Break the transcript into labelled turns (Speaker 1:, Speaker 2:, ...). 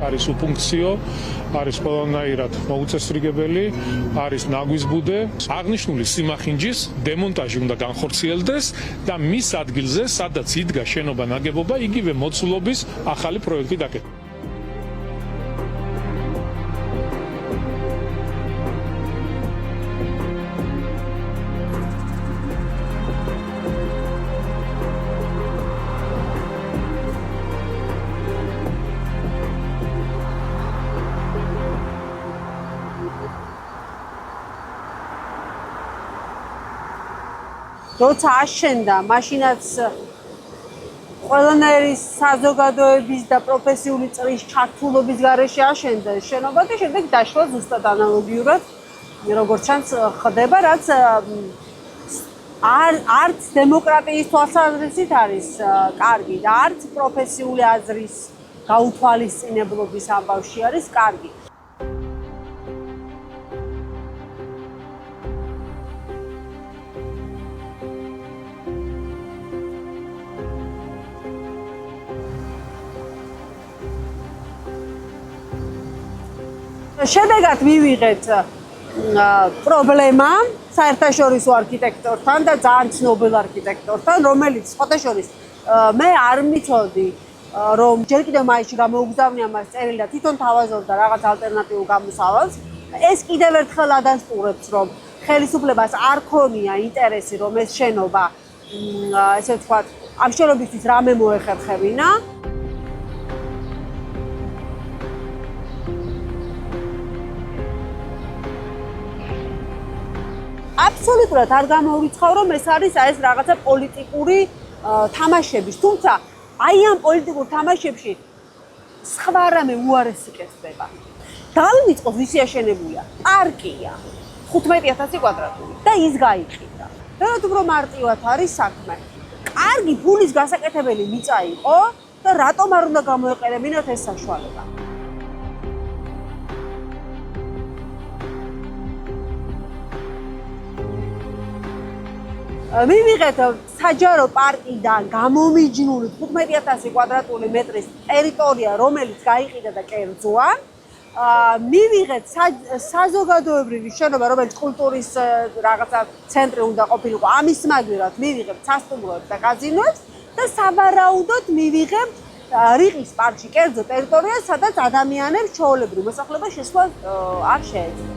Speaker 1: არის უფუნქციო, არის ყველანაირად მოუწესრიგებელი, არის ნაგვის ბუდე. აღნიშნული სიმახინჯის დემონტაჟი უნდა განხორციელდეს და მის ადგილზე, სადაც იდგა შენობა ნაგებობა, იგივე მოცულობის ახალი პროექტი დაკეთება.
Speaker 2: როცა აშენდა, მაშინაც ყველანაირი საზოგადოების და პროფესიული წრის ჩართულობის გარეშე აშენდა შენობა და შემდეგ დაშლა ზუსტად ანალოგიურად, როგორც ჩანს ხდება, რაც არც დემოკრატიის თვალსაზრისით არის კარგი და არც პროფესიული აზრის გაუთვალისწინებლობის ამბავში არის კარგი. შედეგად მივიღეთ პრობლემა საერთაშორისო არქიტექტორთან და ძალიან ცნობილ არქიტექტორთან, რომელიც სხვათაშორის მე არ მიცოდი, რომ ჯერ კიდევ მაისში გამოუგზავნია მას წერილი და თვითონ თავაზობდა რაღაც ალტერნატიულ გამოსავალს. ეს კიდევ ერთხელ ადასტურებს, რომ ხელისუფლებას არ ქონია ინტერესი, რომ ეს შენობა, ესე ვთქვათ, ამ შენობისთვის რამე მოეხერხებინა. აბსოლუტურად არ გამოვიცხავ, რომ ეს არის ეს რაღაცა პოლიტიკური თამაშების, თუმცა აი ამ პოლიტიკურ თამაშებში სხვა რამე უარესი კეთდება. დავივიწყოთ, ვისი აშენებულია. პარკია 15000 კვადრატული და ის გაიყიდა. რაც უფრო მარტივად არის საქმე. კარგი ფულის გასაკეთებელი მიწა იყო და რატომ არ უნდა გამოეყენებინათ ეს საშუალება? მივიღეთ საჯარო პარკიდან გამომიჯნული 15000 კვადრატული მეტრის ტერიტორია, რომელიც გაიყიდა და კერძოა. მივიღეთ საზოგადოებრივი შენობა, რომელიც კულტურის რაღაცა ცენტრი უნდა ყოფილიყო. ამის მაგივრად მივიღებთ სასტუმროებს და კაზინოებს და სავარაუდოდ მივიღებთ რიყის პარკში კერძო ტერიტორია, სადაც ადამიანებს ჩვეულებრივ მოსახლეობას შესვლა არ შეეძლოთ.